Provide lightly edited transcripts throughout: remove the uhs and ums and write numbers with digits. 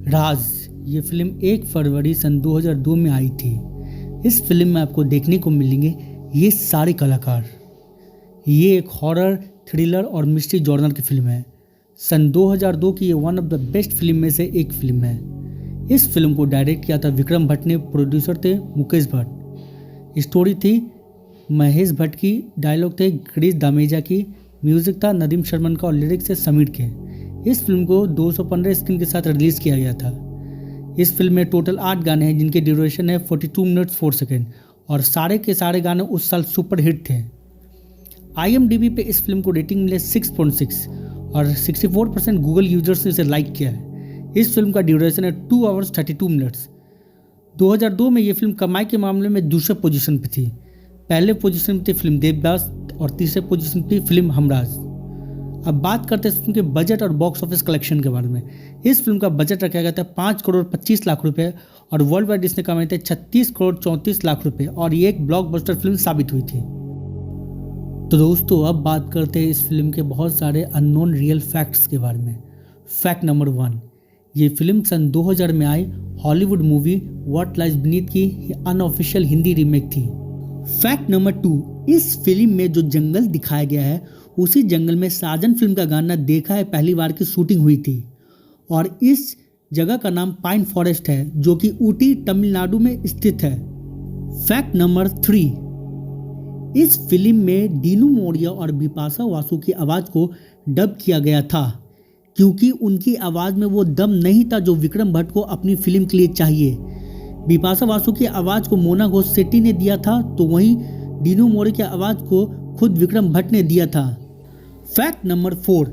राज ये फिल्म 1 फरवरी सन 2002 में आई थी। इस फिल्म में आपको देखने को मिलेंगे ये सारे कलाकार। ये एक हॉरर, थ्रिलर और मिस्ट्री जॉनर की फिल्म है। सन 2002 की ये one of the best film में से एक फिल्म है। इस फिल्म को डायरेक्ट किया था विक्रम भट्ट ने, प्रोड्यूसर थे मुकेश भट्ट। स्टोरी थी महेश भट्ट की, डायलॉग थे गिरीश दामेजा की, म्यूजिक था नदीम शर्मन का और लिरिक्स थे समीर के। इस फिल्म को 215 स्क्रीन के साथ रिलीज़ किया गया था। इस फिल्म में टोटल 8 गाने हैं जिनकी ड्यूरेशन है 42 मिनट्स 4 सेकेंड और सारे के सारे गाने उस साल सुपर हिट थे। IMDb पे इस फिल्म को रेटिंग मिले 6.6 और 64% गूगल यूजर्स ने इसे लाइक किया है। इस फिल्म का ड्यूरेशन है 2 आवर्स 32 मिनट्स। 2002 में ये फिल्म कमाई के मामले में दूसरे पोजीशन पे थी। पहले पोजीशन पे थी फिल्म देवदास और तीसरे पोजीशन पे थी फिल्म हमराज। अब बात करते हैं इस फिल्म के बजट और बॉक्स ऑफिस कलेक्शन के बारे में। इस फिल्म का बजट रखा गया था 5 करोड़ 25 लाख रुपए और वर्ल्ड वाइड इसने कमाए थे 36 करोड़ 34 लाख रुपए और ये एक ब्लॉकबस्टर फिल्म साबित हुई थी। तो दोस्तों अब बात करते हैं इस फिल्म के बहुत सारे अननोन रियल फैक्ट्स के बारे में। फैक्ट नंबर 1, ये फिल्म सन 2000 में आई Hollywood movie What Lies Beneath की अनऑफिशियल हिंदी रीमेक थी। फैक्ट नंबर 2, इस फिल्म में जो जंगल दिखाया गया है उसी जंगल में साजन फिल्म का गाना देखा है पहली बार की शूटिंग हुई थी और इस जगह का नाम पाइन फॉरेस्ट है जो कि ऊटी तमिलनाडु में स्थित है। फैक्ट नंबर 3, इस फिल्म में डीनू मोरिया और बिपाशा बासु की आवाज़ को डब किया गया था क्योंकि उनकी आवाज़ में वो दम नहीं था जो विक्रम भट्ट को अपनी फिल्म के लिए चाहिए। बिपाशा बासु की आवाज़ को मोना घोष सेट्टी ने दिया था तो वहीं डीनू मोरिया की आवाज़ को खुद विक्रम भट्ट ने दिया था। फैक्ट नंबर 4,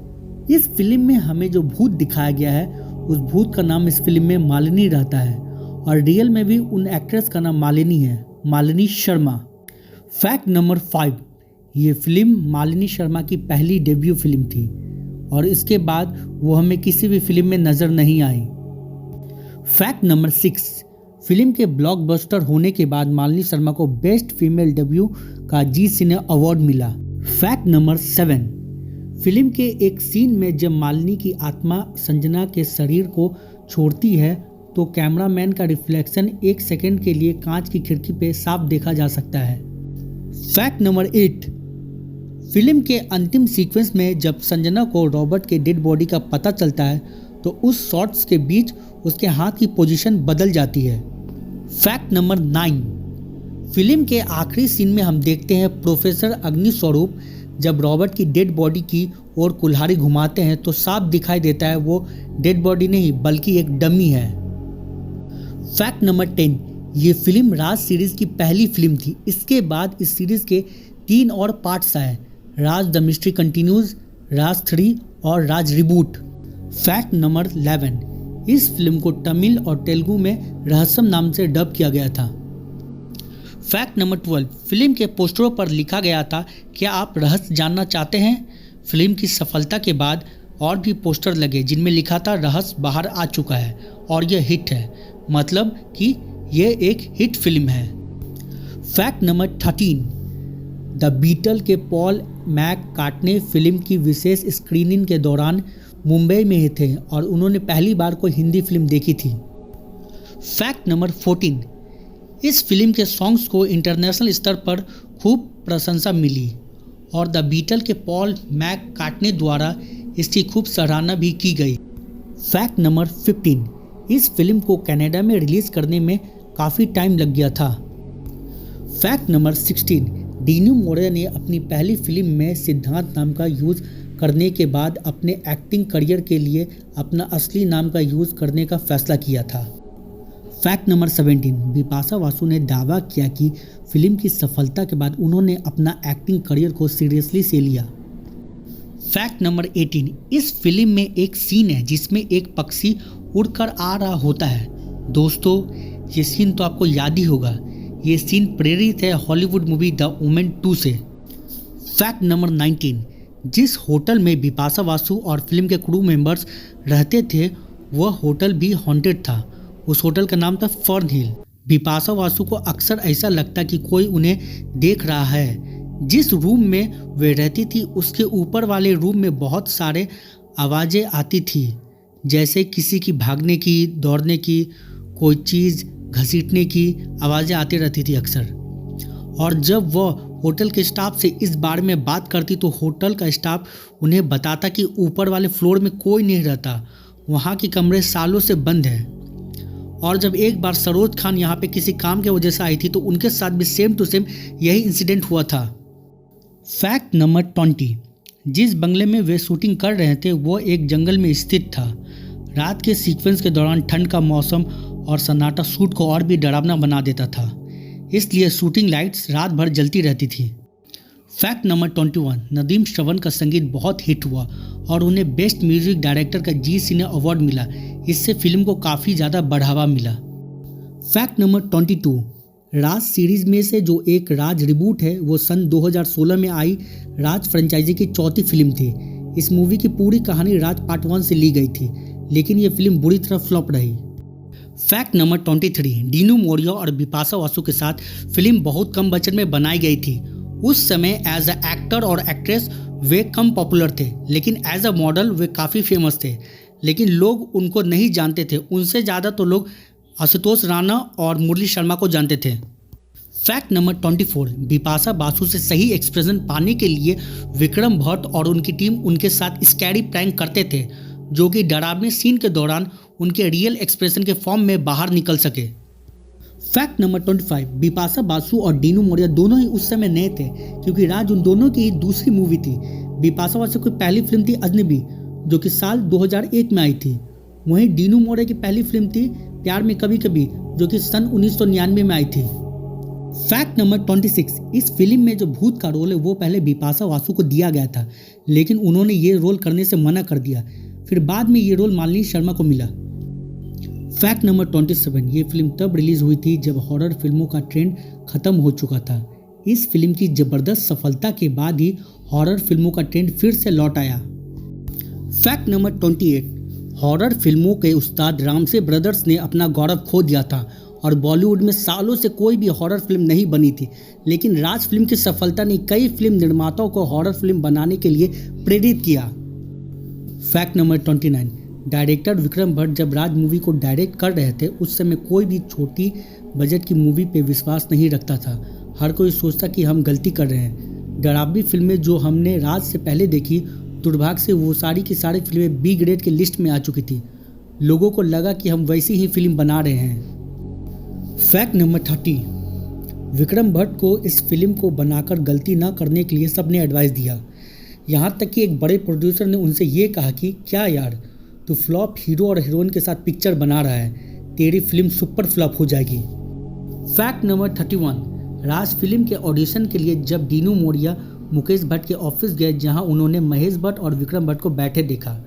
इस फिल्म में हमें जो भूत दिखाया गया है उस भूत का नाम इस फिल्म में मालिनी रहता है और रियल में भी उन एक्ट्रेस का नाम मालिनी है, मालिनी शर्मा। फैक्ट नंबर 5, ये फिल्म मालिनी शर्मा की पहली डेब्यू फिल्म थी और इसके बाद वो हमें किसी भी फिल्म में नज़र नहीं आई। फैक्ट नंबर 6, फिल्म के ब्लॉकबस्टर होने के बाद मालिनी शर्मा को बेस्ट फीमेल डेब्यू का जी सिने अवार्ड मिला। फैक्ट नंबर 7, फिल्म के एक सीन में जब मालिनी की आत्मा संजना के शरीर को छोड़ती है तो कैमरामैन का रिफ्लेक्शन 1 सेकंड के लिए कांच की खिड़की पे साफ देखा जा सकता है। फैक्ट नंबर 8, फिल्म के अंतिम सीक्वेंस में जब संजना को रॉबर्ट के डेड बॉडी का पता चलता है तो उस शॉट्स के बीच उसके हाथ की पोजीशन बदल जाती है। फैक्ट नंबर 9, फिल्म के आखिरी सीन में हम देखते हैं प्रोफेसर अग्निस्वरूप जब रॉबर्ट की डेड बॉडी की ओर कुल्हाड़ी घुमाते हैं तो साफ दिखाई देता है वो डेड बॉडी नहीं बल्कि एक डमी है। फैक्ट नंबर 10, ये फिल्म राज सीरीज की पहली फिल्म थी। इसके बाद इस सीरीज के 3 और पार्ट्स आए, राज द मिस्ट्री कंटिन्यूज, राज 3 और राज रिबूट। फैक्ट नंबर 11, इस फिल्म को तमिल और तेलुगु में रहस्यम नाम से डब किया गया था। फैक्ट नंबर 12, फिल्म के पोस्टरों पर लिखा गया था क्या आप रहस्य जानना चाहते हैं। फिल्म की सफलता के बाद और भी पोस्टर लगे जिनमें लिखा था रहस्य बाहर आ चुका है और यह हिट है, मतलब कि यह एक हिट फिल्म है। फैक्ट नंबर 13, द बीटल के पॉल मैककार्टनी फिल्म की विशेष स्क्रीनिंग के दौरान मुंबई में ही थे और उन्होंने पहली बार कोई हिंदी फिल्म देखी थी। फैक्ट नंबर 14, इस फिल्म के सॉन्ग्स को इंटरनेशनल स्तर पर खूब प्रशंसा मिली और द बीटल के पॉल मैककार्टनी द्वारा इसकी खूब सराहना भी की गई। फैक्ट नंबर 15, इस फिल्म को कनाडा में रिलीज़ करने में काफ़ी टाइम लग गया था। फैक्ट नंबर 16, डीनू मोरिया ने अपनी पहली फिल्म में सिद्धांत नाम का यूज़ करने के बाद अपने एक्टिंग करियर के लिए अपना असली नाम का यूज़ करने का फैसला किया था। फैक्ट नंबर 17, बिपाशा बासु ने दावा किया कि फिल्म की सफलता के बाद उन्होंने अपना एक्टिंग करियर को सीरियसली से लिया। फैक्ट नंबर 18, इस फिल्म में एक सीन है जिसमें एक पक्षी उड़कर आ रहा होता है। दोस्तों ये सीन तो आपको याद ही होगा, ये सीन प्रेरित है हॉलीवुड मूवी द वुमेन 2 से। फैक्ट नंबर 19, जिस होटल में बिपाशा बासु और फिल्म के क्रू मेंबर्स रहते थे वह होटल भी हॉन्टेड था। उस होटल का नाम था फर्न हिल। बिपाशा बासु को अक्सर ऐसा लगता कि कोई उन्हें देख रहा है। जिस रूम में वे रहती थी उसके ऊपर वाले रूम में बहुत सारे आवाज़ें आती थी जैसे किसी की भागने की, दौड़ने की, कोई चीज़ घसीटने की आवाज़ें आती रहती थी अक्सर। और जब वह होटल के स्टाफ से इस बारे में बात करती तो होटल का स्टाफ उन्हें बताता कि ऊपर वाले फ्लोर में कोई नहीं रहता, वहाँ के कमरे सालों से बंद हैं। और जब एक बार सरोज खान यहाँ पे किसी काम की वजह से आई थी तो उनके साथ भी सेम टू सेम यही इंसिडेंट हुआ था। फैक्ट नंबर 20, जिस बंगले में वे शूटिंग कर रहे थे वो एक जंगल में स्थित था। रात के सीक्वेंस के दौरान ठंड का मौसम और सन्नाटा शूट को और भी डरावना बना देता था, इसलिए शूटिंग लाइट्स रात भर जलती रहती थी। फैक्ट नंबर 21, नदीम श्रवण का संगीत बहुत हिट हुआ और उन्हें बेस्ट म्यूजिक डायरेक्टर का जी सिने अवार्ड मिला। इससे फिल्म को काफ़ी ज़्यादा बढ़ावा मिला। फैक्ट नंबर 22, राज सीरीज में से जो एक राज रिबूट है वो सन 2016 में आई राज फ्रेंचाइजी की चौथी फिल्म थी। इस मूवी की पूरी कहानी राज पार्ट 1 से ली गई थी, लेकिन ये फिल्म बुरी तरह फ्लॉप रही। फैक्ट नंबर 23, डीनू मोरिया और बिपाशा बासु के साथ फिल्म बहुत कम बजट में बनाई गई थी। उस समय एज अ एक्टर और एक्ट्रेस वे कम पॉपुलर थे, लेकिन एज अ मॉडल वे काफ़ी फेमस थे, लेकिन लोग उनको नहीं जानते थे। उनसे ज़्यादा तो लोग आशुतोष राणा और मुरली शर्मा को जानते थे। फैक्ट नंबर 24, बिपाशा बासु से सही एक्सप्रेशन पाने के लिए विक्रम भट्ट और उनकी टीम उनके साथ स्कैरी प्रैंक करते थे, जो कि डरावने सीन के दौरान उनके रियल एक्सप्रेशन के फॉर्म में बाहर निकल सके। फैक्ट नंबर 25, बिपाशा बासु और डीनू मोरिया दोनों ही उस समय नए थे, क्योंकि राज उन दोनों की दूसरी मूवी थी। बिपाशा बासु की पहली फिल्म थी अजनबी, जो कि साल 2001 में आई थी। वहीं डीनू मोरिया की पहली फिल्म थी प्यार में कभी कभी, जो कि सन 1999 में आई थी। फैक्ट नंबर 26, इस फिल्म में जो भूत का रोल है वो पहले बिपाशा बासु को दिया गया था, लेकिन उन्होंने ये रोल करने से मना कर दिया। फिर बाद में ये रोल मालिनी शर्मा को मिला। फैक्ट नंबर 27, ये फिल्म तब रिलीज हुई थी जब हॉरर फिल्मों का ट्रेंड खत्म हो चुका था। इस फिल्म की जबरदस्त सफलता के बाद ही हॉरर फिल्मों का ट्रेंड फिर से लौट आया। फैक्ट नंबर 28, हॉरर फिल्मों के उस्ताद रामसे ब्रदर्स ने अपना गौरव खो दिया था और बॉलीवुड में सालों से कोई भी हॉरर फिल्म नहीं बनी थी, लेकिन राज फिल्म की सफलता ने कई फिल्म निर्माताओं को हॉरर फिल्म बनाने के लिए प्रेरित किया। Fact number 29, director Vikram Bhatt जब राज मूवी को डायरेक्ट कर रहे थे उस समय कोई भी छोटी बजट की मूवी पे विश्वास नहीं रखता था। हर कोई सोचता कि हम गलती कर रहे हैं। डरावनी फिल्में जो हमने राज से पहले देखी, दुर्भाग्य से वो सारी की सारी फिल्में बी ग्रेड के लिस्ट में आ चुकी थी। लोगों को लगा कि हम वैसी ही फिल्म बना रहे हैं। फैक्ट नंबर 30, विक्रम भट्ट को इस फिल्म को बनाकर गलती न करने के लिए सबने एडवाइस दिया। यहाँ तक कि एक बड़े प्रोड्यूसर ने उनसे ये कहा कि क्या यार, तू फ्लॉप हीरो और हीरोइन के साथ पिक्चर बना रहा है, तेरी फिल्म सुपर फ्लॉप हो जाएगी। फैक्ट नंबर 31, राज फिल्म के ऑडिशन के लिए जब डीनू मोरिया मुकेश भट्ट के ऑफिस गए, जहां उन्होंने महेश भट्ट और विक्रम भट्ट को बैठे देखा।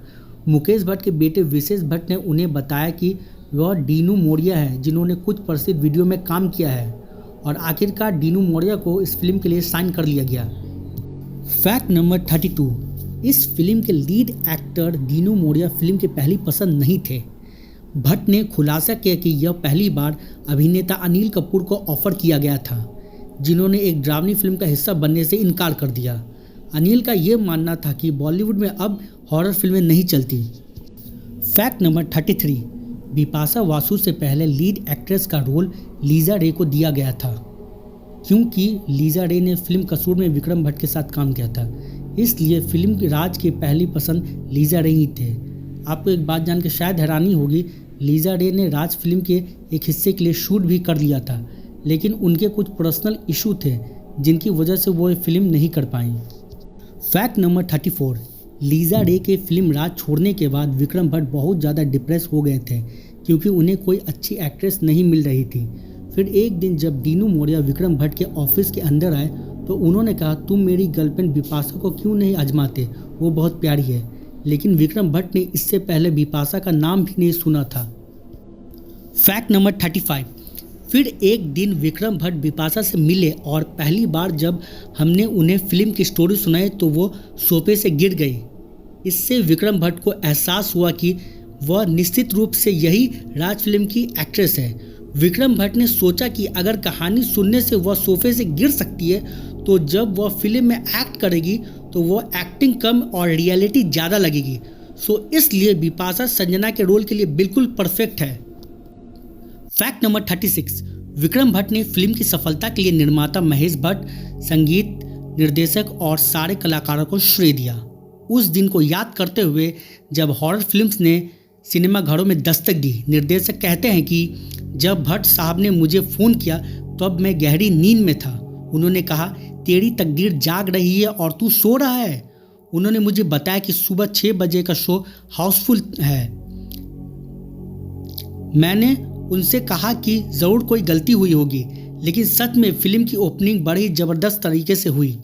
मुकेश भट्ट के बेटे विशेष भट्ट ने उन्हें बताया कि वह डीनू मोरिया है जिन्होंने कुछ प्रसिद्ध वीडियो में काम किया है, और आखिरकार डीनू मोरिया को इस फिल्म के लिए साइन कर लिया गया। फैक्ट नंबर 32, इस फिल्म के lead actor Dinu Moriya film के पहली पसंद नहीं थे। भट्ट ने खुलासा किया कि यह पहली बार अभिनेता अनिल कपूर को ऑफर किया गया था, जिन्होंने एक डरावनी फिल्म का हिस्सा बनने से इनकार कर दिया। अनिल का यह मानना था कि बॉलीवुड में अब हॉरर फिल्में नहीं चलती। फैक्ट नंबर 33, बिपाशा बासु से पहले लीड एक्ट्रेस का रोल लीजा रे को दिया गया था, क्योंकि लीजा रे ने फिल्म कसूर में विक्रम भट्ट के साथ काम किया था, इसलिए फिल्म की राज की पहली पसंद लीजा रे ही थे। आपको एक बात जान के शायद हैरानी होगी, लीजा रे ने राज फिल्म के एक हिस्से के लिए शूट भी कर लिया था, लेकिन उनके कुछ पर्सनल इशू थे जिनकी वजह से वो फिल्म नहीं कर पाई। फैक्ट नंबर 34, लीजा रे के फिल्म राज छोड़ने के बाद विक्रम भट्ट बहुत ज़्यादा डिप्रेस हो गए थे, क्योंकि उन्हें कोई अच्छी एक्ट्रेस नहीं मिल रही थी। फिर एक दिन जब डीनू मोरिया विक्रम भट्ट के ऑफिस के अंदर आए तो उन्होंने कहा, तुम मेरी गर्लफ्रेंड बिपाशा को क्यों नहीं आजमाते, वो बहुत प्यारी है। लेकिन विक्रम भट्ट ने इससे पहले बिपाशा का नाम भी नहीं सुना था। फैक्ट नंबर 35, फिर एक दिन विक्रम भट्ट बिपाशा से मिले और पहली बार जब हमने उन्हें फिल्म की स्टोरी सुनाई तो वो सोफे से गिर गई। इससे विक्रम भट्ट को एहसास हुआ कि वह निश्चित रूप से यही राज फिल्म की एक्ट्रेस है। विक्रम भट्ट ने सोचा कि अगर कहानी सुनने से वह सोफे से गिर सकती है तो जब वह फिल्म में एक्ट करेगी तो वह एक्टिंग कम और रियलिटी ज़्यादा लगेगी। सो इसलिए बिपाशा संजना के रोल के लिए बिल्कुल परफेक्ट है। फैक्ट नंबर 36, विक्रम भट्ट ने फिल्म की सफलता के लिए निर्माता महेश भट्ट, संगीत निर्देशक और सारे कलाकारों को श्रेय दिया। उस दिन को याद करते हुए जब हॉरर फिल्म्स ने सिनेमा घरों में दस्तक दी, निर्देशक कहते हैं कि जब भट्ट साहब ने मुझे फ़ोन किया तो अब मैं गहरी नींद में था। उन्होंने कहा, तेरी तकदीर जाग रही है और तू सो रहा है। उन्होंने मुझे बताया कि सुबह 6 बजे का शो हाउसफुल है। मैंने उनसे कहा कि ज़रूर कोई गलती हुई होगी, लेकिन सच में फिल्म की ओपनिंग बड़ी ज़बरदस्त तरीके से हुई।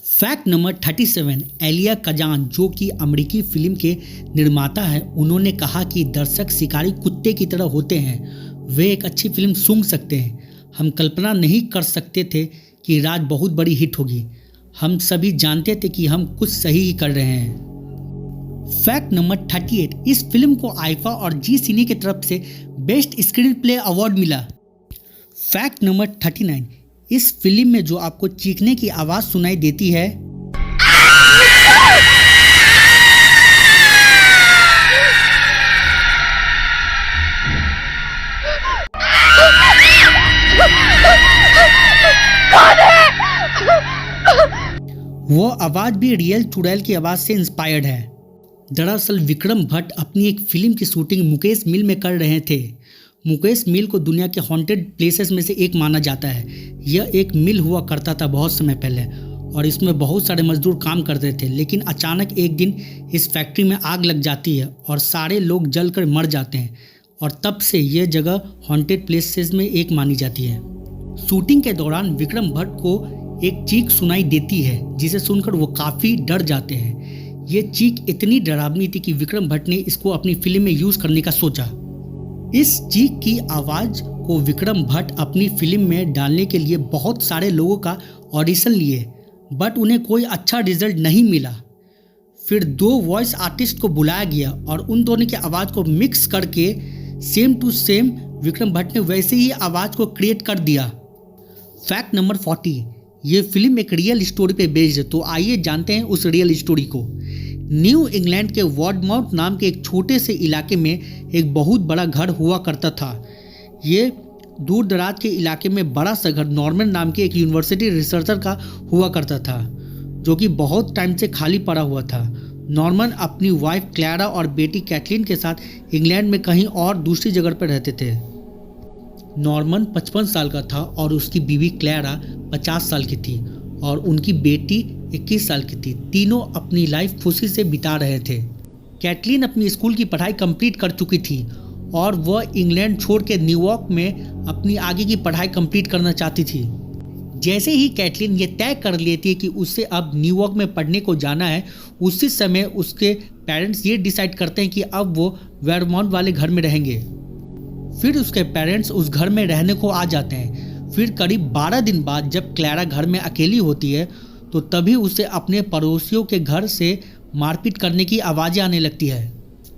फैक्ट नंबर 37, एलिया कजान जो कि अमेरिकी फिल्म के निर्माता हैं, उन्होंने कहा कि दर्शक शिकारी कुत्ते की तरह होते हैं। वे एक अच्छी फिल्म सूंघ सकते हैं। हम कल्पना नहीं कर सकते थे कि राज बहुत बड़ी हिट होगी। हम सभी जानते थे कि हम कुछ सही ही कर रहे हैं। फैक्ट नंबर 38, इस फिल्म को आईफा और जी सिने की तरफ से बेस्ट स्क्रीन प्ले अवार्ड मिला। फैक्ट नंबर 39, इस फिल्म में जो आपको चीखने की आवाज़ सुनाई देती है वो आवाज़ भी रियल चुड़ैल की आवाज़ से इंस्पायर्ड है। दरअसल विक्रम भट्ट अपनी एक फिल्म की शूटिंग मुकेश मिल में कर रहे थे। मुकेश मिल को दुनिया के हॉन्टेड प्लेसेस में से एक माना जाता है। यह एक मिल हुआ करता था बहुत समय पहले और इसमें बहुत सारे मजदूर काम करते थे, लेकिन अचानक एक दिन इस फैक्ट्री में आग लग जाती है और सारे लोग जलकर मर जाते हैं और तब से यह जगह हॉन्टेड प्लेसेस में एक मानी जाती है। शूटिंग के दौरान विक्रम भट्ट को एक चीख सुनाई देती है जिसे सुनकर वो काफ़ी डर जाते हैं। ये चीख इतनी डरावनी थी कि विक्रम भट्ट ने इसको अपनी फिल्म में यूज़ करने का सोचा। इस चीख की आवाज़ को विक्रम भट्ट अपनी फिल्म में डालने के लिए बहुत सारे लोगों का ऑडिशन लिए, बट उन्हें कोई अच्छा रिजल्ट नहीं मिला। फिर 2 वॉइस आर्टिस्ट को बुलाया गया और उन दोनों की आवाज़ को मिक्स करके same to same Vikram Bhatt ने वैसे ही आवाज़ को क्रिएट कर दिया। फैक्ट नंबर 40, ये फिल्म एक रियल स्टोरी पे बेस्ड है, तो आइए जानते हैं उस रियल स्टोरी को। न्यू इंग्लैंड के वॉर्डमाउथ नाम के एक छोटे से इलाके में एक बहुत बड़ा घर हुआ करता था। ये दूर दराज के इलाके में बड़ा सा घर नॉर्मन नाम के एक यूनिवर्सिटी रिसर्चर का हुआ करता था, जो कि बहुत टाइम से खाली पड़ा हुआ था। नॉर्मन अपनी वाइफ क्लैरा और बेटी कैथलीन के साथ इंग्लैंड में कहीं और दूसरी जगह पर रहते थे। नॉर्मन 55 साल का था और उसकी बीवी क्लैरा 50 साल की थी और उनकी बेटी 21 साल की थी। तीनों अपनी लाइफ खुशी से बिता रहे थे। कैथलीन अपनी स्कूल की पढ़ाई कंप्लीट कर चुकी थी और वह इंग्लैंड छोड़ के न्यूयॉर्क में अपनी आगे की पढ़ाई कंप्लीट करना चाहती थी। जैसे ही कैथलीन ये तय कर लेती है कि उसे अब न्यूयॉर्क में पढ़ने को जाना है, उसी समय उसके पेरेंट्स ये डिसाइड करते हैं कि अब वो वेयरमाउंट वाले घर में रहेंगे। फिर उसके पेरेंट्स उस घर में रहने को आ जाते हैं। फिर करीब 12 दिन बाद जब क्लैरा घर में अकेली होती है तो तभी उसे अपने पड़ोसियों के घर से मारपीट करने की आवाज़ें आने लगती है।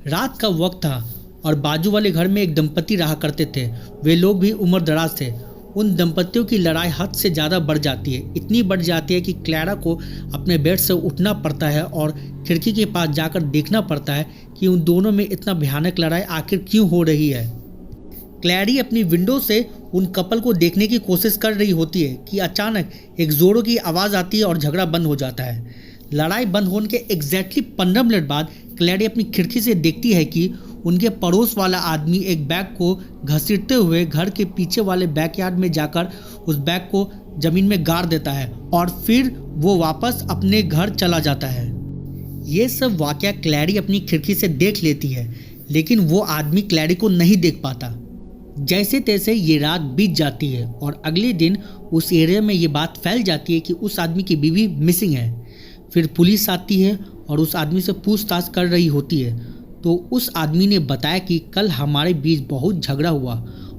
रात का वक्त था और बाजू वाले घर में एक दंपति रहा करते थे। वे लोग भी उम्र दराज थे। उन दंपतियों की लड़ाई हद से ज़्यादा बढ़ जाती है। इतनी बढ़ जाती है कि क्लैरा को अपने बेड से उठना पड़ता है और खिड़की के पास जाकर देखना पड़ता है कि उन दोनों में इतना भयानक लड़ाई आखिर क्यों हो रही है। क्लैरी अपनी विंडो से उन कपल को देखने की कोशिश कर रही होती है कि अचानक एक जोरों की आवाज़ आती है और झगड़ा बंद हो जाता है। लड़ाई बंद होने के एग्जैक्टली 15 मिनट बाद क्लैरी अपनी खिड़की से देखती है कि उनके पड़ोस वाला आदमी एक बैग को घसीटते हुए घर के पीछे वाले बैकयार्ड में जाकर उस बैग को ज़मीन में गाड़ देता है और फिर वो वापस अपने घर चला जाता है। ये सब वाक़या क्लैरी अपनी खिड़की से देख लेती है, लेकिन वो आदमी क्लैरी को नहीं देख पाता। जैसे तैसे ये रात बीत जाती है और अगले दिन उस एरिया में ये बात फैल जाती है कि उस आदमी की बीवी मिसिंग है। फिर पुलिस आती है और उस आदमी से पूछताछ कर रही होती है, तो उस आदमी ने बताया कि कल हमारे बीच बहुत झगड़ा हुआ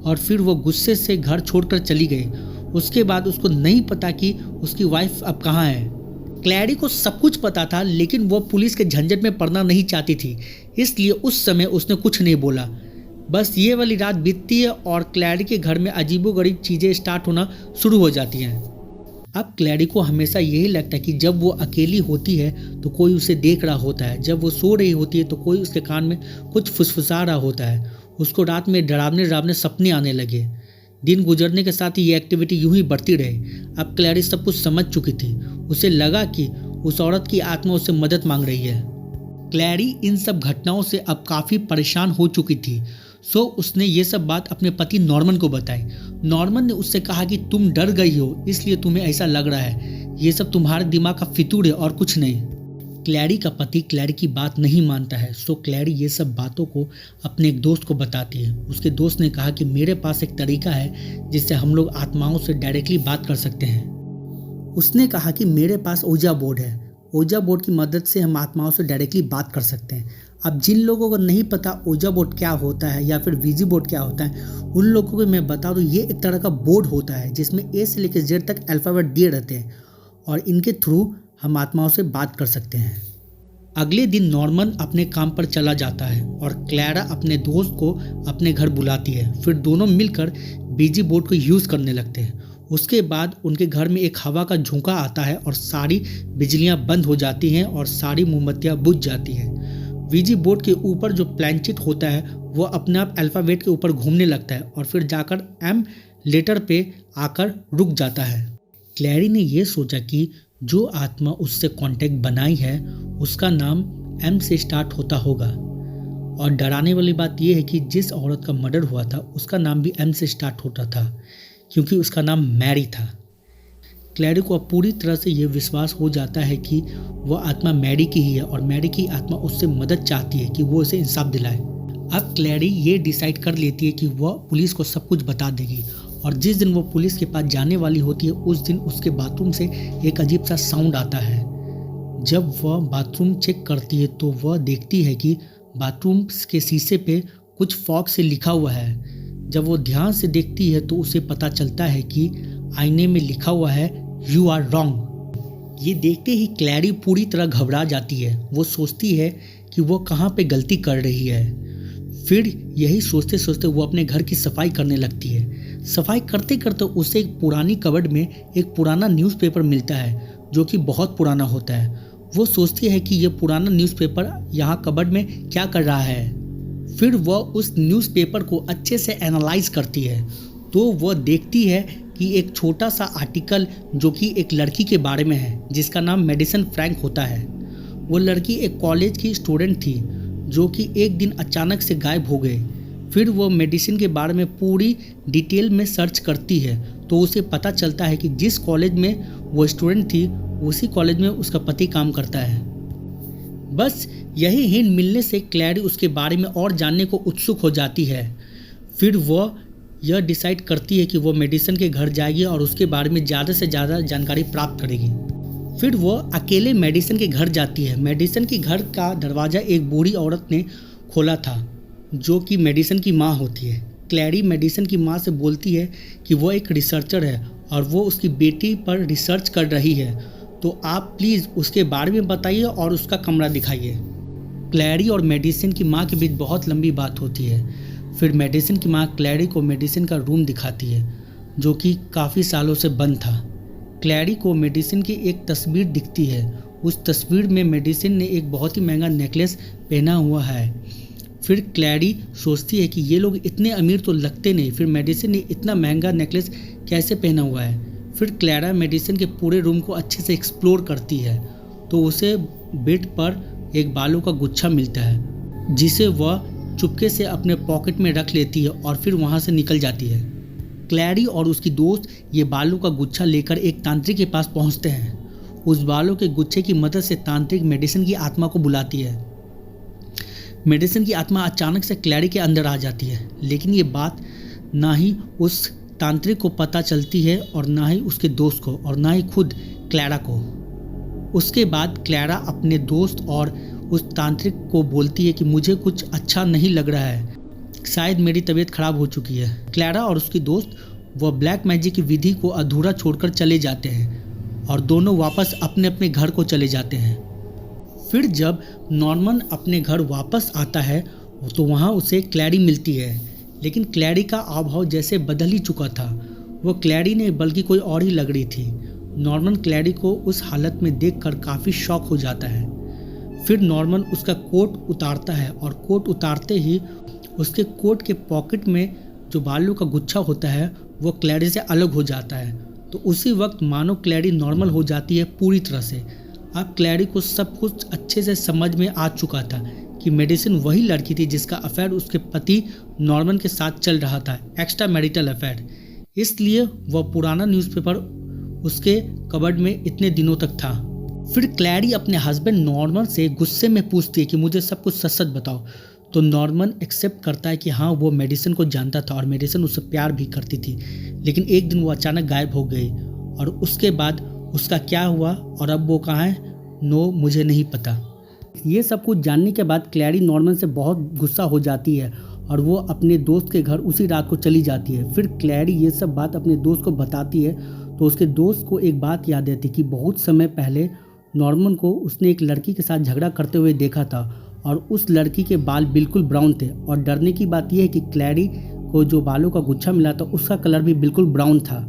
और फिर वो गुस्से से घर छोड़कर चली गई। उसके बाद उसको नहीं पता कि उसकी वाइफ अब कहाँ है। क्लैरी को सब कुछ पता था, लेकिन वो पुलिस के झंझट में पड़ना नहीं चाहती थी, इसलिए उस समय उसने कुछ नहीं बोला। बस ये वाली रात बीतती है और क्लैरी के घर में अजीबोगरीब चीज़ें स्टार्ट होना शुरू हो जाती हैं। अब क्लैरी को हमेशा यही लगता है कि जब वो अकेली होती है तो कोई उसे देख रहा होता है, जब वो सो रही होती है तो कोई उसके कान में कुछ फुसफुसा रहा होता है। उसको रात में डरावने डरावने सपने आने लगे। दिन गुजरने के साथ ही ये एक्टिविटी यूं ही बढ़ती रही। अब क्लैरी सब कुछ समझ चुकी थी। उसे लगा कि उस औरत की आत्मा उससे मदद मांग रही है। क्लैरी इन सब घटनाओं से अब काफ़ी परेशान हो चुकी थी। सो उसने ये सब बात अपने पति नॉर्मन को बताई। नॉर्मन ने उससे कहा कि तुम डर गई हो इसलिए तुम्हें ऐसा लग रहा है, ये सब तुम्हारे दिमाग का फितूर है और कुछ नहीं। क्लैरी का पति क्लैरी की बात नहीं मानता है। सो क्लैरी ये सब बातों को अपने एक दोस्त को बताती है। उसके दोस्त ने कहा कि मेरे पास एक तरीका है जिससे हम लोग आत्माओं से डायरेक्टली बात कर सकते हैं। उसने कहा कि मेरे पास ओजा बोर्ड है, ओजा बोर्ड की मदद से हम आत्माओं से डायरेक्टली बात कर सकते हैं। अब जिन लोगों को नहीं पता ओजा बोर्ड क्या होता है या फिर वीजी बोर्ड क्या होता है, उन लोगों को मैं बता दूं, ये एक तरह का बोर्ड होता है जिसमें ए से लेकर जेड तक अल्फ़ाबेट दिए रहते हैं और इनके थ्रू हम आत्माओं से बात कर सकते हैं। अगले दिन नॉर्मन अपने काम पर चला जाता है और क्लैरा अपने दोस्त को अपने घर बुलाती है। फिर दोनों मिलकर वीजी बोर्ड को यूज़ करने लगते हैं। उसके बाद उनके घर में एक हवा का झोंका आता है और सारी बिजलियां बंद हो जाती हैं और सारी मोमबत्तियां बुझ जाती हैं। वीजी बोर्ड के ऊपर जो प्लैंचिट होता है वो अपने आप अल्फ़ाबेट के ऊपर घूमने लगता है और फिर जाकर एम लेटर पे आकर रुक जाता है। क्लैरी ने ये सोचा कि जो आत्मा उससे कांटेक्ट बनाई है उसका नाम एम से स्टार्ट होता होगा। और डराने वाली बात यह है कि जिस औरत का मर्डर हुआ था उसका नाम भी एम से स्टार्ट होता था, क्योंकि उसका नाम मैरी था। क्लैरी को अब पूरी तरह से यह विश्वास हो जाता है कि वह आत्मा मैरी की ही है और मैरी की आत्मा उससे मदद चाहती है कि वो उसे इंसाफ दिलाए। अब क्लैरी ये डिसाइड कर लेती है कि वह पुलिस को सब कुछ बता देगी और जिस दिन वो पुलिस के पास जाने वाली होती है उस दिन उसके बाथरूम से एक अजीब सा साउंड आता है। जब वह बाथरूम चेक करती है तो वह देखती है कि बाथरूम के शीशे पे कुछ फॉग से लिखा हुआ है। जब वो ध्यान से देखती है तो उसे पता चलता है कि आईने में लिखा हुआ है यू आर रॉन्ग। ये देखते ही क्लैरी पूरी तरह घबरा जाती है। वो सोचती है कि वो कहाँ पे गलती कर रही है। फिर यही सोचते सोचते वो अपने घर की सफाई करने लगती है। सफाई करते करते उसे एक पुरानी कबर्ड में एक पुराना न्यूज़पेपर मिलता है जो कि बहुत पुराना होता है। वो सोचती है कि ये पुराना न्यूज़पेपर यहाँ कबर्ड में क्या कर रहा है। फिर वह उस न्यूज़पेपर को अच्छे से एनालाइज करती है तो वह देखती है कि एक छोटा सा आर्टिकल जो कि एक लड़की के बारे में है जिसका नाम मेडिसन फ्रैंक होता है। वो लड़की एक कॉलेज की स्टूडेंट थी जो कि एक दिन अचानक से गायब हो गए। फिर वो मेडिसिन के बारे में पूरी डिटेल में सर्च करती है तो उसे पता चलता है कि जिस कॉलेज में वो स्टूडेंट थी उसी कॉलेज में उसका पति काम करता है। बस यही हिंट मिलने से क्लैरी उसके बारे में और जानने को उत्सुक हो जाती है। फिर वह यह डिसाइड करती है कि वो मेडिसन के घर जाएगी और उसके बारे में ज़्यादा से ज़्यादा जानकारी प्राप्त करेगी। फिर वह अकेले मेडिसन के घर जाती है। मेडिसन के घर का दरवाज़ा एक बूढ़ी औरत ने खोला था जो कि मेडिसन की माँ होती है। क्लैरी मेडिसन की माँ से बोलती है कि वह एक रिसर्चर है और वो उसकी बेटी पर रिसर्च कर रही है, तो आप प्लीज़ उसके बारे में बताइए और उसका कमरा दिखाइए। क्लैरी और मेडिसन की माँ के बीच बहुत लंबी बात होती है। फिर मेडिसन की माँ क्लैरी को मेडिसन का रूम दिखाती है जो कि काफ़ी सालों से बंद था। क्लैरी को मेडिसन की एक तस्वीर दिखती है। उस तस्वीर में मेडिसन ने एक बहुत ही महंगा नेकलेस पहना हुआ है। फिर क्लैरी सोचती है कि ये लोग इतने अमीर तो लगते नहीं, फिर मेडिसन ने इतना महंगा नेकलेस कैसे पहना हुआ है। फिर क्लैरा मेडिसन के पूरे रूम को अच्छे से एक्सप्लोर करती है तो उसे बेड पर एक बालों का गुच्छा मिलता है जिसे वह चुपके से अपने पॉकेट में रख लेती है और फिर वहाँ से निकल जाती है। क्लैरी और उसकी दोस्त ये बालों का गुच्छा लेकर एक तांत्रिक के पास पहुँचते हैं। उस बालों के गुच्छे की मदद से तांत्रिक मेडिसन की आत्मा को बुलाती है। मेडिसन की आत्मा अचानक से क्लैरी के अंदर आ जाती है, लेकिन ये बात ना ही उस तांत्रिक को पता चलती है और ना ही उसके दोस्त को और ना ही खुद क्लैरा को। उसके बाद क्लैरा अपने दोस्त और उस तांत्रिक को बोलती है कि मुझे कुछ अच्छा नहीं लग रहा है, शायद मेरी तबीयत खराब हो चुकी है। क्लैरा और उसकी दोस्त वह ब्लैक मैजिक की विधि को अधूरा छोड़कर चले जाते हैं और दोनों वापस अपने अपने घर को चले जाते हैं। फिर जब नॉर्मन अपने घर वापस आता है तो वहाँ उसे क्लैरी मिलती है, लेकिन क्लैरी का आभाव जैसे बदल ही चुका था। वो क्लैरी नहीं बल्कि कोई और ही लग रही थी। नॉर्मन क्लैरी को उस हालत में देखकर काफ़ी शॉक हो जाता है। फिर नॉर्मन उसका कोट उतारता है और कोट उतारते ही उसके कोट के पॉकेट में जो बालों का गुच्छा होता है वो क्लैरी से अलग हो जाता है। तो उसी वक्त मानो क्लैरी नॉर्मल हो जाती है पूरी तरह से। अब क्लैरी को सब कुछ अच्छे से समझ में आ चुका था कि मेडिसिन वही लड़की थी जिसका अफेयर उसके पति नॉर्मन के साथ चल रहा था, एक्स्ट्रा मैरिटल अफेयर। इसलिए वह पुराना न्यूज़पेपर उसके कबर्ड में इतने दिनों तक था। फिर क्लैरी अपने हस्बैंड नॉर्मन से गुस्से में पूछती है कि मुझे सब कुछ सच सच बताओ। तो नॉर्मन एक्सेप्ट करता है कि हाँ, वो मेडिसिन को जानता था और मेडिसिन उससे प्यार भी करती थी, लेकिन एक दिन वो अचानक गायब हो गई और उसके बाद उसका क्या हुआ और अब वो कहाँ है, नो मुझे नहीं पता। ये सब कुछ जानने के बाद क्लैरी नॉर्मन से बहुत गुस्सा हो जाती है और वो अपने दोस्त के घर उसी रात को चली जाती है। फिर क्लैरी ये सब बात अपने दोस्त को बताती है तो उसके दोस्त को एक बात याद आती कि बहुत समय पहले नॉर्मन को उसने एक लड़की के साथ झगड़ा करते हुए देखा था और उस लड़की के बाल बिल्कुल ब्राउन थे। और डरने की बात यह है कि क्लैरी को जो बालों का गुच्छा मिला था उसका कलर भी बिल्कुल ब्राउन था।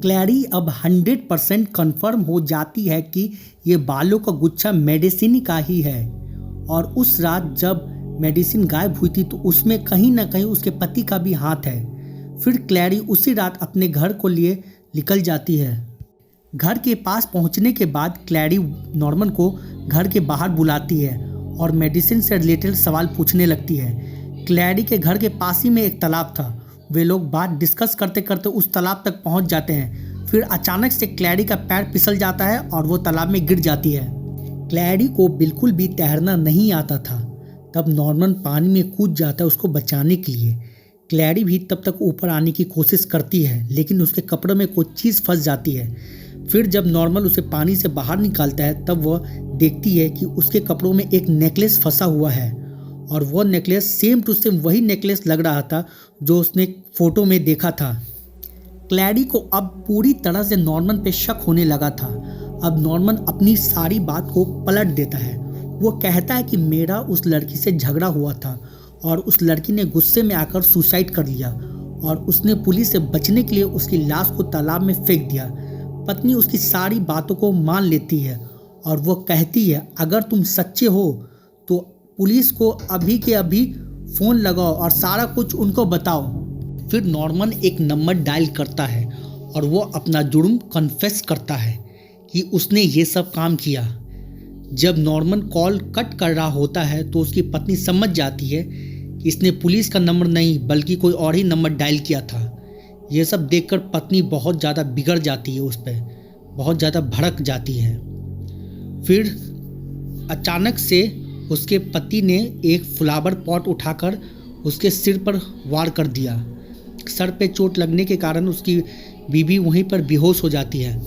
क्लैरी अब 100% कन्फर्म हो जाती है कि ये बालों का गुच्छा मेडिसिन का ही है और उस रात जब मेडिसिन गायब हुई थी तो उसमें कहीं ना कहीं उसके पति का भी हाथ है। फिर क्लैरी उसी रात अपने घर को लिए निकल जाती है। घर के पास पहुंचने के बाद क्लैरी नॉर्मन को घर के बाहर बुलाती है और मेडिसिन से रिलेटेड सवाल पूछने लगती है। क्लैरी के घर के पास ही में एक तालाब था। वे लोग बात डिस्कस करते करते उस तालाब तक पहुंच जाते हैं। फिर अचानक से क्लैरी का पैर फिसल जाता है और वो तालाब में गिर जाती है। क्लैरी को बिल्कुल भी तैरना नहीं आता था। तब नॉर्मन पानी में कूद जाता है उसको बचाने के लिए। क्लैरी भी तब तक ऊपर आने की कोशिश करती है लेकिन उसके कपड़ों में कोई चीज़ फंस जाती है। फिर जब नॉर्मन उसे पानी से बाहर निकालता है तब वह देखती है कि उसके कपड़ों में एक नेकलेस फंसा हुआ है और वह नेकलेस सेम टू सेम वही नेकलेस लग रहा था जो उसने फोटो में देखा था। क्लैरी को अब पूरी तरह से नॉर्मन पे शक होने लगा था। अब नॉर्मन अपनी सारी बात को पलट देता है। वो कहता है कि मेरा उस लड़की से झगड़ा हुआ था और उस लड़की ने गुस्से में आकर सुसाइड कर लिया और उसने पुलिस से बचने के लिए उसकी लाश को तालाब में फेंक दिया। पत्नी उसकी सारी बातों को मान लेती है और वो कहती है अगर तुम सच्चे हो तो पुलिस को अभी के अभी फ़ोन लगाओ और सारा कुछ उनको बताओ। फिर नॉर्मन एक नंबर डायल करता है और वो अपना जुर्म कन्फेस करता है कि उसने ये सब काम किया। जब नॉर्मन कॉल कट कर रहा होता है तो उसकी पत्नी समझ जाती है कि इसने पुलिस का नंबर नहीं बल्कि कोई और ही नंबर डायल किया था। ये सब देखकर पत्नी बहुत ज़्यादा बिगड़ जाती है, उस पर बहुत ज़्यादा भड़क जाती है। फिर अचानक से उसके पति ने एक फ्लावर पॉट उठाकर उसके सिर पर वार कर दिया। सर पे चोट लगने के कारण उसकी बीवी वहीं पर बेहोश हो जाती है।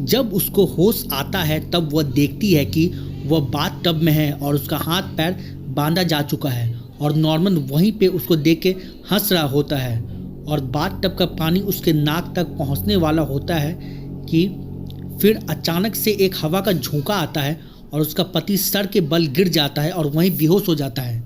जब उसको होश आता है तब वह देखती है कि वह बाथ टब में है और उसका हाथ पैर बांधा जा चुका है और नॉर्मन वहीं पे उसको देख के हंस रहा होता है और बाथ टब का पानी उसके नाक तक पहुंचने वाला होता है कि फिर अचानक से एक हवा का झोंका आता है और उसका पति सर के बल गिर जाता है और वहीं बेहोश हो जाता है।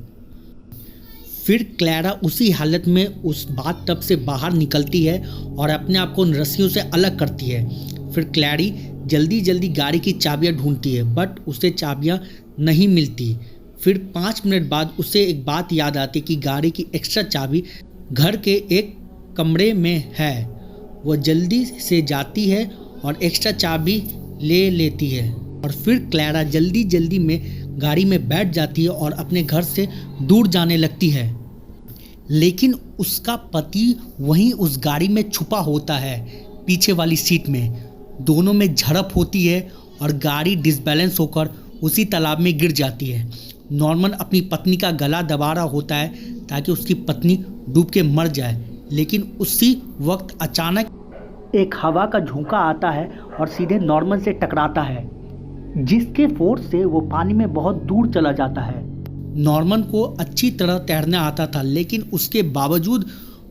फिर क्लैरा उसी हालत में उस बाथ टब से बाहर निकलती है और अपने आप को उन रस्सियों से अलग करती है। फिर क्लैरी जल्दी जल्दी गाड़ी की चाबियां ढूंढती है बट उसे चाबियां नहीं मिलती। फिर 5 मिनट बाद उसे एक बात याद आती कि गाड़ी की एक्स्ट्रा चाबी घर के एक कमरे में है। वह जल्दी से जाती है और एक्स्ट्रा चाबी ले लेती है और फिर क्लैरा जल्दी जल्दी में गाड़ी में बैठ जाती है और अपने घर से दूर जाने लगती है। लेकिन उसका पति वहीं उस गाड़ी में छुपा होता है पीछे वाली सीट में। दोनों में झड़प होती है और गाड़ी डिसबैलेंस होकर उसी तालाब में गिर जाती है। नॉर्मन अपनी पत्नी का गला दबा रहा होता है ताकि उसकी पत्नी डूब के मर जाए, लेकिन उसी वक्त अचानक एक हवा का झोंका आता है और सीधे नॉर्मन से टकराता है, जिसके फोर्स से वो पानी में बहुत दूर चला जाता है। नॉर्मन को अच्छी तरह तैरना आता था लेकिन उसके बावजूद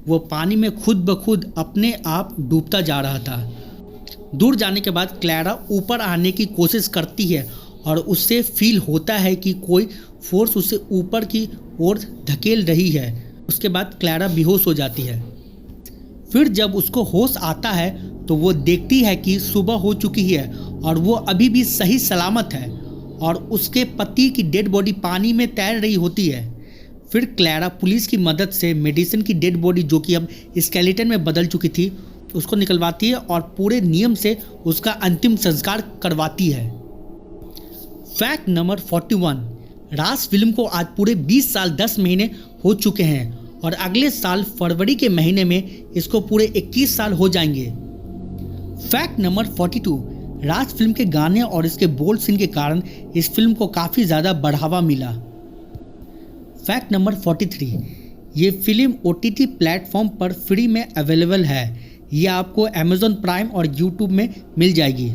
वो पानी में खुद ब खुद अपने आप डूबता जा रहा था। दूर जाने के बाद क्लैरा ऊपर आने की कोशिश करती है और उससे फील होता है कि कोई फोर्स उसे ऊपर की ओर धकेल रही है। उसके बाद क्लैरा बेहोश हो जाती है। फिर जब उसको होश आता है तो वो देखती है कि सुबह हो चुकी है और वो अभी भी सही सलामत है और उसके पति की डेड बॉडी पानी में तैर रही होती है। फिर क्लैरा पुलिस की मदद से मेडिसन की डेड बॉडी, जो कि अब स्केलेटन में बदल चुकी थी, उसको निकलवाती है और पूरे नियम से उसका अंतिम संस्कार करवाती है। फैक्ट नंबर 41, राज फिल्म को आज पूरे 20 साल 10 महीने हो चुके हैं और अगले साल फरवरी के महीने में इसको पूरे 21 साल हो जाएंगे। फैक्ट नंबर 42, राज फिल्म के गाने और इसके बोल्ड सीन के कारण इस फिल्म को काफ़ी ज़्यादा बढ़ावा मिला। फैक्ट नंबर 43, ये फिल्म OTT प्लेटफॉर्म पर फ्री में अवेलेबल है। यह आपको Amazon प्राइम और YouTube में मिल जाएगी।